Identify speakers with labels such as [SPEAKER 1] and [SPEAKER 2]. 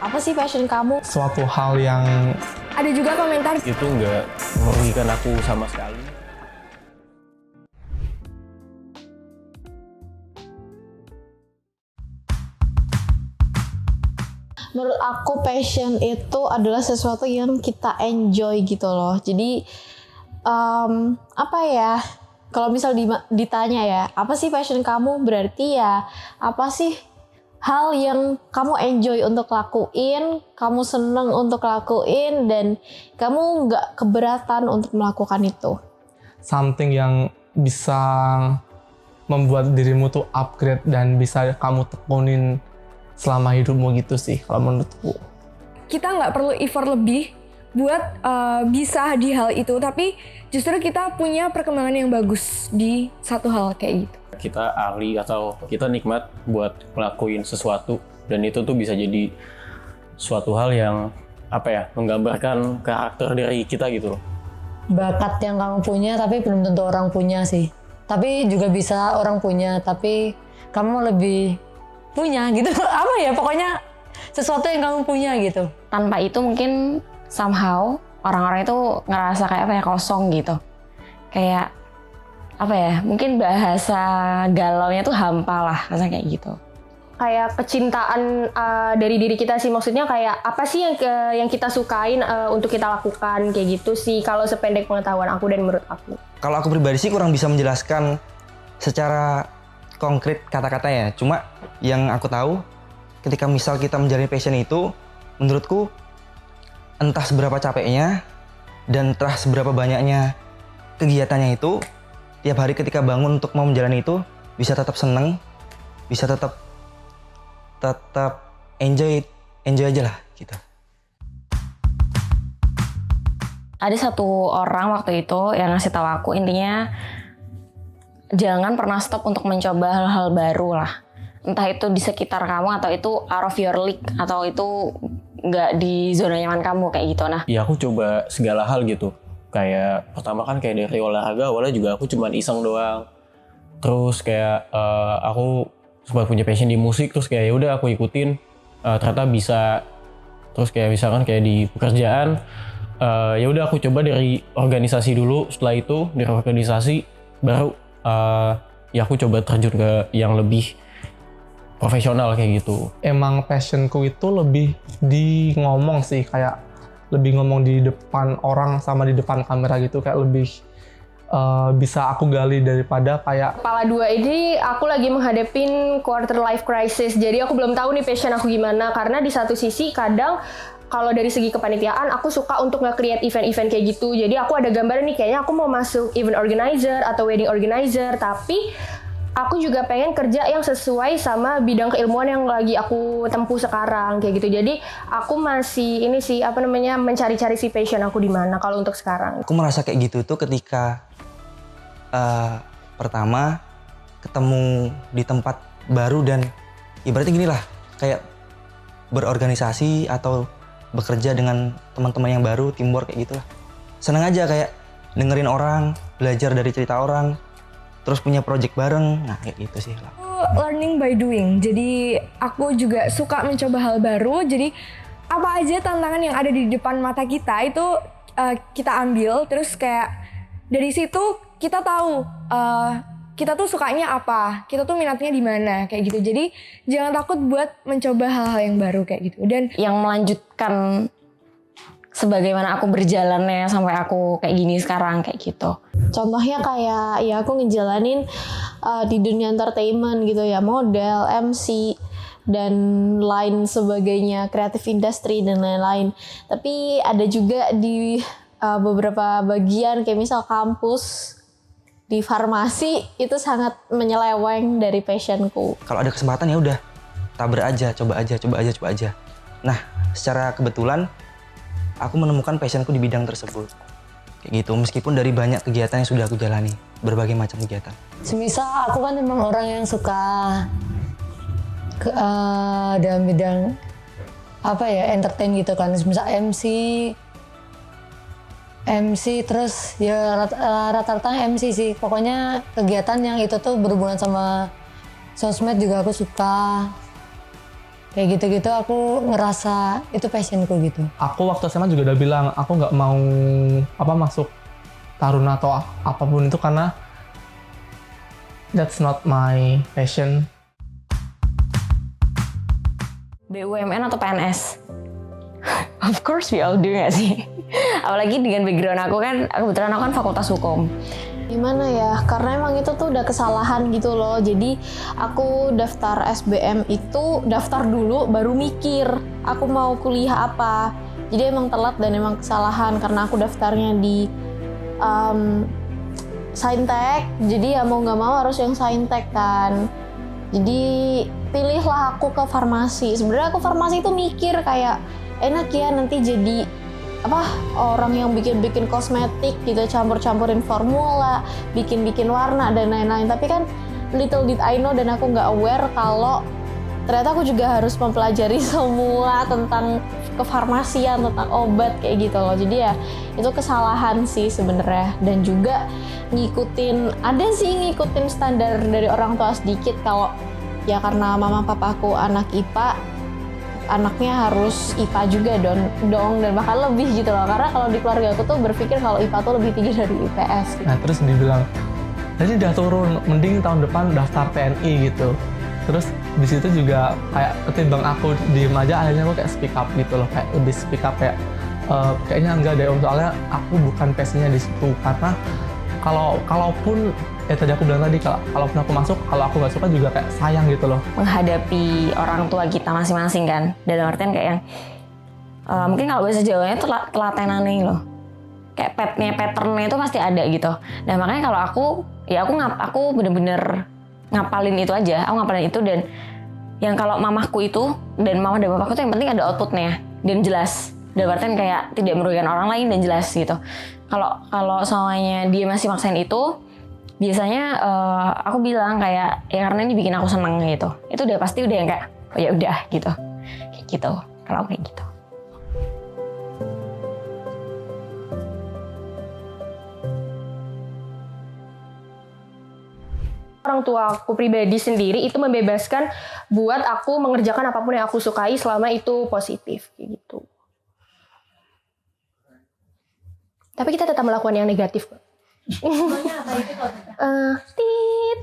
[SPEAKER 1] Apa sih passion kamu?
[SPEAKER 2] Suatu hal yang
[SPEAKER 3] Ada juga komentar
[SPEAKER 4] itu nggak merugikan aku sama sekali.
[SPEAKER 1] Menurut aku passion itu adalah sesuatu yang kita enjoy gitu loh. Jadi apa ya? Kalau misal ditanya ya, apa sih passion kamu? Berarti ya apa sih hal yang kamu enjoy untuk lakuin, kamu seneng untuk lakuin, dan kamu nggak keberatan untuk melakukan itu.
[SPEAKER 2] something yang bisa membuat dirimu tuh upgrade dan bisa kamu tekunin selama hidupmu gitu sih kalau menurutku.
[SPEAKER 3] kita nggak perlu effort lebih buat bisa di hal itu, tapi justru kita punya perkembangan yang bagus di satu hal kayak gitu.
[SPEAKER 4] Kita ahli atau kita nikmat buat ngelakuin sesuatu, dan itu tuh bisa jadi suatu hal yang menggambarkan karakter dari kita gitu loh.
[SPEAKER 5] Bakat yang kamu punya tapi belum tentu orang punya sih. Tapi juga bisa orang punya tapi kamu lebih punya gitu. Apa ya, pokoknya sesuatu yang kamu punya gitu.
[SPEAKER 6] Tanpa itu mungkin somehow orang-orang itu ngerasa kayak kosong gitu. Kayak mungkin bahasa galaunya tuh hampa lah, rasanya kayak gitu.
[SPEAKER 7] Kayak kecintaan dari diri kita sih, maksudnya kayak apa sih yang kita sukain untuk kita lakukan, kayak gitu sih kalau sependek pengetahuan aku dan menurut aku.
[SPEAKER 8] Kalau aku pribadi sih kurang bisa menjelaskan secara konkret kata-katanya. Cuma yang aku tahu ketika misal kita menjalani passion itu, menurutku entah seberapa capeknya dan entah seberapa banyaknya kegiatannya itu, tiap hari ketika bangun untuk mau menjalani itu bisa tetap seneng, bisa tetap enjoy aja lah gitu.
[SPEAKER 6] Ada satu orang waktu itu yang ngasih tahu aku, intinya jangan pernah stop untuk mencoba hal-hal baru lah. Entah itu di sekitar kamu atau itu out of your league atau itu nggak di zona nyaman kamu kayak gitu. Nah,
[SPEAKER 4] Ya aku coba segala hal gitu. Kayak pertama kan kayak dari olahraga, awalnya juga aku cuman iseng doang. Terus kayak aku sempat punya passion di musik, terus kayak yaudah aku ikutin, ternyata bisa. Terus kayak misalkan kayak di pekerjaan, ya udah aku coba dari organisasi dulu, setelah itu dari organisasi baru ya aku coba terjun ke yang lebih profesional kayak gitu.
[SPEAKER 2] Emang passionku itu lebih di ngomong sih, kayak lebih ngomong di depan orang sama di depan kamera gitu, kayak lebih bisa aku gali daripada kayak
[SPEAKER 7] Kepala dua ini aku lagi menghadapin quarter life crisis, jadi aku belum tahu nih passion aku gimana, karena di satu sisi kadang kalau dari segi kepanitiaan aku suka untuk nge-create event-event kayak gitu, jadi aku ada gambaran nih kayaknya aku mau masuk event organizer atau wedding organizer, tapi aku juga pengen kerja yang sesuai sama bidang keilmuan yang lagi aku tempuh sekarang kayak gitu. Jadi aku masih mencari-cari si passion aku di mana kalau untuk sekarang.
[SPEAKER 8] Aku merasa kayak gitu tuh ketika pertama ketemu di tempat baru dan ibaratnya gini lah, kayak berorganisasi atau bekerja dengan teman-teman yang baru, teamwork kayak gitu lah. Seneng aja kayak dengerin orang, belajar dari cerita orang, terus punya project bareng, nah kayak gitu sih lah.
[SPEAKER 3] Learning by doing, jadi aku juga suka mencoba hal baru. Jadi apa aja tantangan yang ada di depan mata kita itu kita ambil, terus kayak dari situ kita tahu kita tuh sukanya apa, kita tuh minatnya di mana kayak gitu. Jadi jangan takut buat mencoba hal-hal yang baru kayak gitu. Dan
[SPEAKER 6] yang melanjutkan sebagaimana aku berjalannya sampai aku kayak gini sekarang kayak gitu.
[SPEAKER 1] Contohnya kayak ya aku ngejalanin di dunia entertainment gitu ya, model, MC, dan lain sebagainya, kreatif industri dan lain-lain. Tapi ada juga di beberapa bagian kayak misal kampus, di farmasi itu sangat menyeleweng dari passionku.
[SPEAKER 8] Kalau ada kesempatan ya udah tabrak aja, coba aja. Nah, secara kebetulan aku menemukan passionku di bidang tersebut. Kayak gitu, meskipun dari banyak kegiatan yang sudah aku jalani, berbagai macam kegiatan.
[SPEAKER 5] Semisal aku kan memang orang yang suka dalam bidang entertain gitu kan. Misal MC terus ya rata-rata MC sih. Pokoknya kegiatan yang itu tuh berhubungan sama sosmed juga aku suka. Kayak gitu-gitu aku ngerasa itu passionku gitu.
[SPEAKER 2] Aku waktu SMA juga udah bilang aku nggak mau masuk taruna atau apapun itu karena that's not my passion.
[SPEAKER 6] BUMN atau PNS? Of course we all do gak sih? Apalagi dengan background aku kan, kebetulan aku kan fakultas hukum.
[SPEAKER 1] Gimana ya, karena emang itu tuh udah kesalahan gitu loh. Jadi aku daftar SBM itu daftar dulu baru mikir aku mau kuliah apa. Jadi emang telat dan emang kesalahan karena aku daftarnya di Saintek. Jadi ya mau nggak mau harus yang Saintek kan. Jadi pilihlah aku ke farmasi. Sebenarnya aku farmasi itu mikir kayak enak ya nanti jadi orang yang bikin kosmetik gitu, campur-campurin formula, bikin warna dan lain-lain. Tapi kan little did I know dan aku nggak aware kalau ternyata aku juga harus mempelajari semua tentang kefarmasian, tentang obat kayak gitu loh. Jadi ya itu kesalahan sih sebenarnya, dan juga ngikutin standar dari orang tua sedikit kalau ya karena mama papaku anak IPA, anaknya harus IPA juga dong dan bahkan lebih gitu loh, karena kalau di keluarga aku tuh berpikir kalau IPA tuh lebih tinggi dari IPS gitu.
[SPEAKER 2] Nah terus dibilang jadi udah turun, mending tahun depan daftar TNI gitu. Terus di situ juga kayak ketimbang aku diem aja, akhirnya aku kayak speak up gitu loh, kayak lebih speak up kayak kayaknya enggak deh om, soalnya aku bukan passionnya di situ. Karena kalaupun tadi aku bilang tadi kalaupun aku masuk, kalau aku nggak suka juga kayak sayang gitu loh.
[SPEAKER 6] Menghadapi orang tua kita masing-masing kan, dalam artian kayak yang mungkin kalau bahasa Jawanya tuh telatenan nih loh, kayak patternnya itu pasti ada gitu. Nah makanya kalau aku bener-bener ngapalin itu aja, aku ngapalin itu, dan yang kalau mamahku itu dan mama dan bapakku tuh yang penting ada outputnya dan jelas, dalam artian kayak tidak merugikan orang lain dan jelas gitu. Kalau soalnya dia masih maksain itu, biasanya aku bilang kayak ya karena ini bikin aku seneng gitu. Itu udah pasti udah yang kayak oh ya udah gitu. Kayak gitu. Kalau kayak gitu.
[SPEAKER 7] Orang tua aku pribadi sendiri itu membebaskan buat aku mengerjakan apapun yang aku sukai selama itu positif kayak gitu. Tapi kita tetap melakukan yang negatif. Tit.